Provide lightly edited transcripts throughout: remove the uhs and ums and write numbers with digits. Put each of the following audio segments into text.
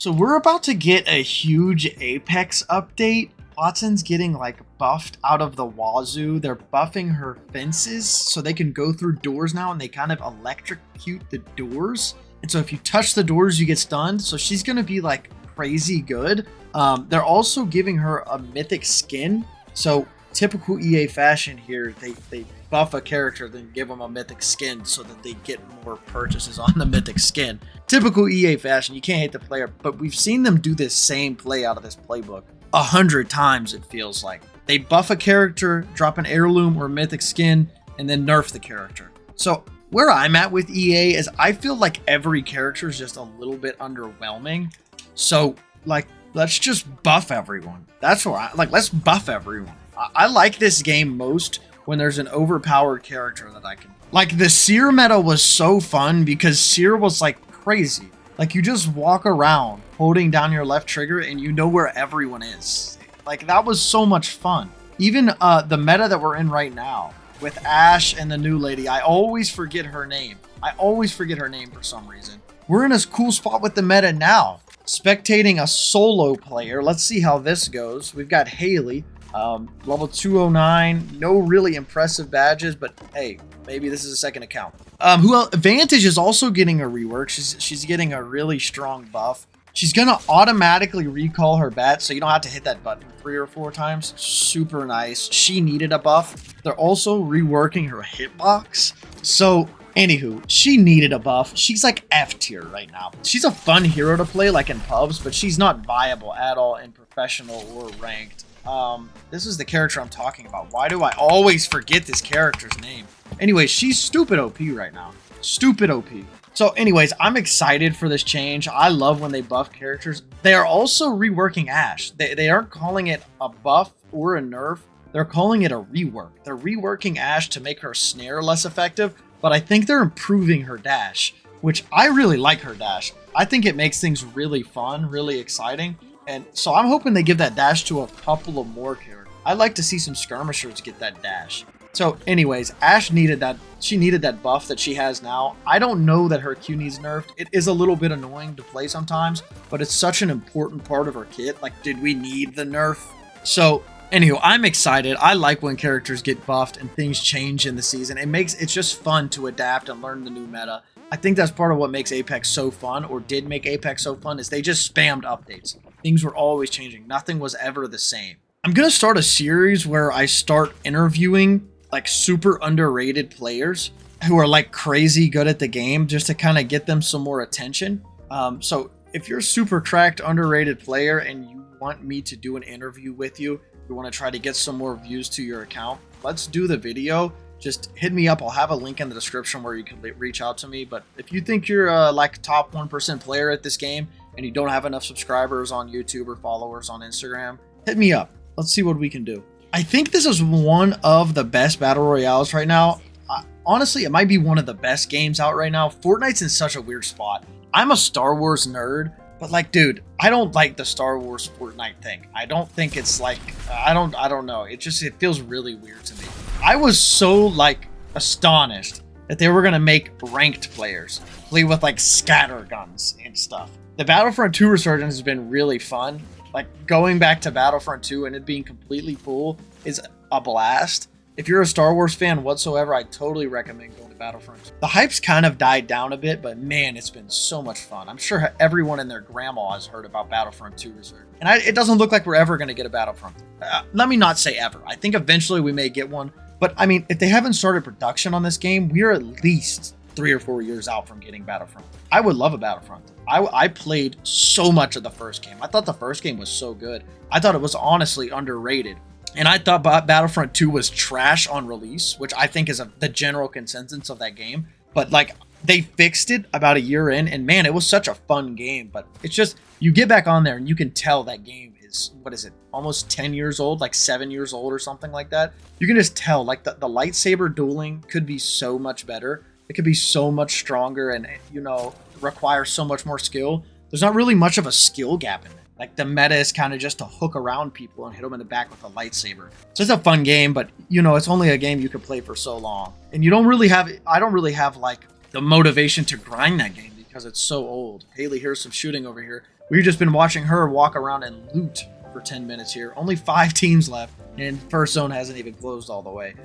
So we're about to get a huge Apex update. Watson's getting like buffed out of the wazoo. They're buffing her fences so they can go through doors now, and they kind of electrocute the doors. And so if you touch the doors, you get stunned. So she's going to be like crazy good. They're also giving her a mythic skin. So typical EA fashion here, they buff a character, then give them a mythic skin so that they get more purchases on the mythic skin. Typical EA fashion, you can't hate the player, but we've seen them do this same play out of this playbook 100 times, it feels like. They buff a character, drop an heirloom or mythic skin, and then nerf the character. So where I'm at with EA is I feel like every character is just a little bit underwhelming. So like, let's just buff everyone. That's what let's buff everyone. I like this game most when there's an overpowered character that I can... Like, the Seer meta was so fun because Seer was, like, crazy. Like, you just walk around holding down your left trigger and you know where everyone is. Like, that was so much fun. Even the meta that we're in right now with Ashe and the new lady, I always forget her name. I always forget her name for some reason. We're in a cool spot with the meta now. Spectating a solo player. Let's see how this goes. We've got Haley. Level 209, no really impressive badges, but hey, maybe this is a second account. Vantage is also getting a rework. She's getting a really strong buff. She's gonna automatically recall her bat, so you don't have to hit that button 3 or 4 times. Super nice. She needed a buff. They're also reworking her hitbox. So anywho, she needed a buff. She's like F tier right now. She's a fun hero to play like in pubs, but she's not viable at all in professional or ranked. This is the character I'm talking about. Why do I always forget this character's name? Anyway, she's stupid OP right now. Stupid OP. So anyways, I'm excited for this change. I love when they buff characters. They are also reworking Ashe. They aren't calling it a buff or a nerf. They're calling it a rework. They're reworking Ashe to make her snare less effective, but I think they're improving her dash, which I really like her dash. I think it makes things really fun, really exciting. And so I'm hoping they give that dash to a couple of more characters. I'd like to see some skirmishers get that dash. So anyways, Ashe needed that. She needed that buff that she has now. I don't know that her Q needs nerfed. It is a little bit annoying to play sometimes, but it's such an important part of her kit. Like, did we need the nerf? So anywho, I'm excited. I like when characters get buffed and things change in the season. It's just fun to adapt and learn the new meta. I think that's part of what makes Apex so fun, or did make Apex so fun, is they just spammed updates. Things were always changing. Nothing was ever the same. I'm going to start a series where I start interviewing like super underrated players who are like crazy good at the game, just to kind of get them some more attention. So if you're a super cracked underrated player and you want me to do an interview with you, you want to try to get some more views to your account, let's do the video. Just hit me up. I'll have a link in the description where you can reach out to me. But if you think you're like top 1% player at this game and you don't have enough subscribers on YouTube or followers on Instagram, hit me up. Let's see what we can do. I think this is one of the best battle royales right now. Honestly, it might be one of the best games out right now. Fortnite's in such a weird spot. I'm a Star Wars nerd, but like, dude, I don't like the Star Wars Fortnite thing. I don't think it's like, I don't know. It feels really weird to me. I was so like astonished that they were going to make ranked players play with like scatter guns and stuff. The Battlefront 2 resurgence has been really fun. Like going back to Battlefront 2 and it being completely full is a blast. If you're a Star Wars fan whatsoever, I totally recommend going to Battlefront 2. The hype's kind of died down a bit, but man, it's been so much fun. I'm sure everyone and their grandma has heard about Battlefront 2 Resurgence. And it doesn't look like we're ever going to get a Battlefront. Let me not say ever. I think eventually we may get one. But I mean, if they haven't started production on this game, we're at least 3 or 4 years out from getting Battlefront. I would love a Battlefront. I played so much of the first game. I thought the first game was so good. I thought it was honestly underrated. And I thought Battlefront 2 was trash on release, which I think is the general consensus of that game. But like, they fixed it about a year in, and man, it was such a fun game. But it's just, you get back on there and you can tell that game is, what is it, almost 10 years old, like 7 years old or something like that. You can just tell, like, the lightsaber dueling could be so much better. It could be so much stronger and, you know, require so much more skill. There's not really much of a skill gap in it. Like, the meta is kind of just to hook around people and hit them in the back with a lightsaber. So it's a fun game, but, you know, it's only a game you can play for so long. And you don't really have, I don't really have, like, the motivation to grind that game because it's so old. Haley, here's some shooting over here. We've just been watching her walk around and loot for 10 minutes here. Only 5 teams left, and first zone hasn't even closed all the way.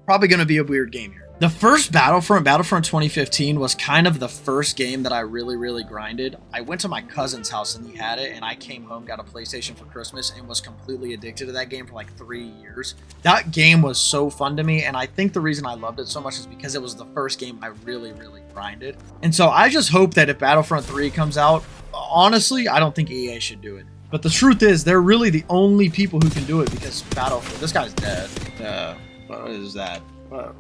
Probably going to be a weird game here. The first Battlefront 2015, was kind of the first game that I really grinded. I went to my cousin's house and he had it, and I came home, got a PlayStation for Christmas, and was completely addicted to that game for like 3 years. That game was so fun to me, and I think the reason I loved it so much is because it was the first game I really grinded. And so I just hope that if Battlefront 3 comes out, honestly, I don't think EA should do it. But the truth is, they're really the only people who can do it because Battlefield, this guy's dead. What is that?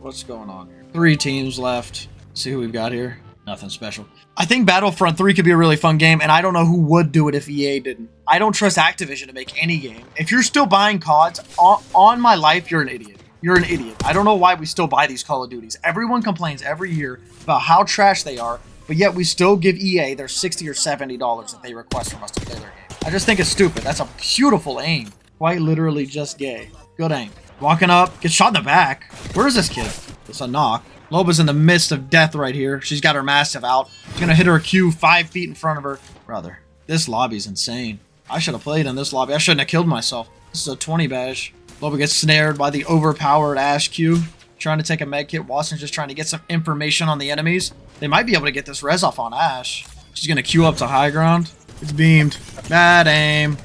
What's going on here? 3 teams left. Let's see who we've got here. Nothing special. I think Battlefront 3 could be a really fun game, and I don't know who would do it if EA didn't. I don't trust Activision to make any game. If you're still buying CODs, on my life, you're an idiot. You're an idiot. I don't know why we still buy these Call of Duties. Everyone complains every year about how trash they are, but yet we still give EA their $60 or $70 that they request from us to play their game. I just think it's stupid. That's a beautiful aim. Quite literally just gay. Good aim. Walking up, gets shot in the back. Where is this kid? It's a knock. Loba's in the midst of death right here. She's got her massive out. She's gonna hit her Q 5 feet in front of her. Brother, this lobby's insane. I should have played in this lobby. I shouldn't have killed myself. This is a 20 badge. Loba gets snared by the overpowered Ash Q. Trying to take a med kit. Watson's just trying to get some information on the enemies. They might be able to get this res off on Ash. She's gonna Q up to high ground. It's beamed. Bad aim.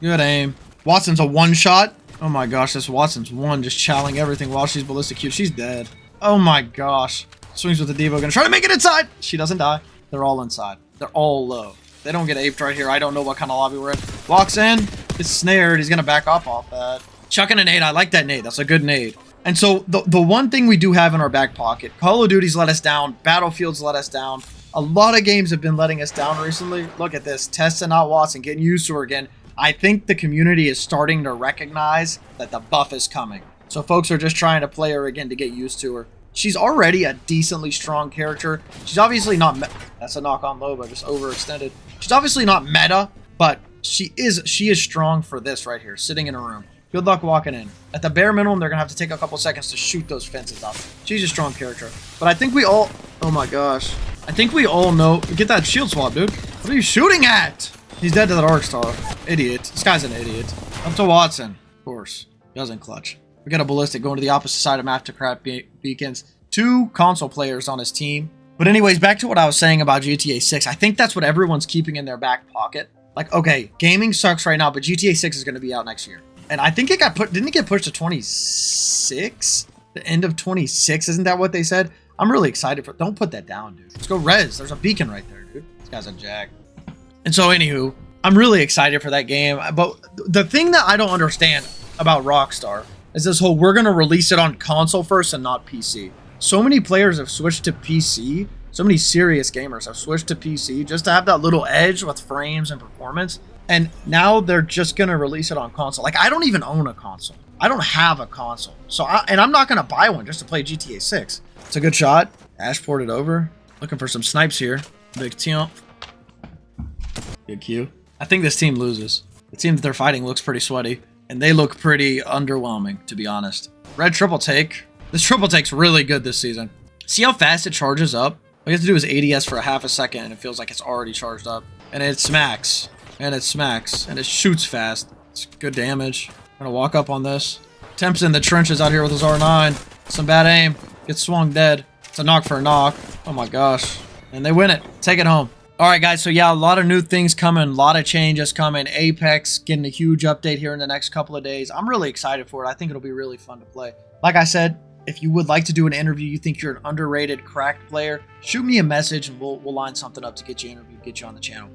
Good aim. Watson's a one-shot. Oh my gosh, this Watson's one, just chowing everything while she's ballistic Q. She's dead. Oh my gosh. Swings with the Devo. Gonna try to make it inside. She doesn't die. They're all inside. They're all low. They don't get aped right here. I don't know what kind of lobby we're in. Walks in. Gets snared. He's gonna back off that. Chucking a nade. I like that nade. That's a good nade. And so the one thing we do have in our back pocket, Call of Duty's let us down. Battlefield's let us down. A lot of games have been letting us down recently. Look at this. Testing out Watson. Getting used to her again. I think the community is starting to recognize that the buff is coming. So folks are just trying to play her again to get used to her. She's already a decently strong character. She's obviously not... That's a knock on Loba, just overextended. She's obviously not meta, but she is strong for this right here, sitting in a room. Good luck walking in. At the bare minimum, they're going to have to take a couple seconds to shoot those fences up. She's a strong character. But I think we all... Oh my gosh. I think we all know... Get that shield swap, dude. What are you shooting at? He's dead to that arc star. Idiot. This guy's an idiot. Up to Watson. Of course. Doesn't clutch. We got a ballistic going to the opposite side of map to crap beacons. 2 console players on his team. But anyways, back to what I was saying about GTA 6. I think that's what everyone's keeping in their back pocket. Like, okay, gaming sucks right now, but GTA 6 is going to be out next year. And I think it got put... Didn't it get pushed to 26? The end of 26? Isn't that what they said? I'm really excited for... Don't put that down, dude. Let's go res. There's a beacon right there, dude. This guy's a jack. And so, anywho, I'm really excited for that game. But the thing that I don't understand about Rockstar is this whole we're going to release it on console first and not PC. So many players have switched to PC. So many serious gamers have switched to PC just to have that little edge with frames and performance. And now they're just going to release it on console. Like, I don't even own a console. I don't have a console. So, I'm not going to buy one just to play GTA 6. It's a good shot. Ash poured it over. Looking for some snipes here. Big team. Good Q. I think this team loses. The team that they're fighting looks pretty sweaty. And they look pretty underwhelming, to be honest. Red triple take. This triple take's really good this season. See how fast it charges up? All you have to do is ADS for a half a second and it feels like it's already charged up. And it smacks. And it smacks. And it shoots fast. It's good damage. I'm gonna walk up on this. Temp's in the trenches out here with his R9. Some bad aim. Gets swung dead. It's a knock for a knock. Oh my gosh. And they win it. Take it home. Alright guys, so yeah, a lot of new things coming, a lot of changes coming. Apex getting a huge update here in the next couple of days. I'm really excited for it. I think it'll be really fun to play. Like I said, if you would like to do an interview, you think you're an underrated, cracked player, shoot me a message and we'll line something up to get you interviewed, get you on the channel.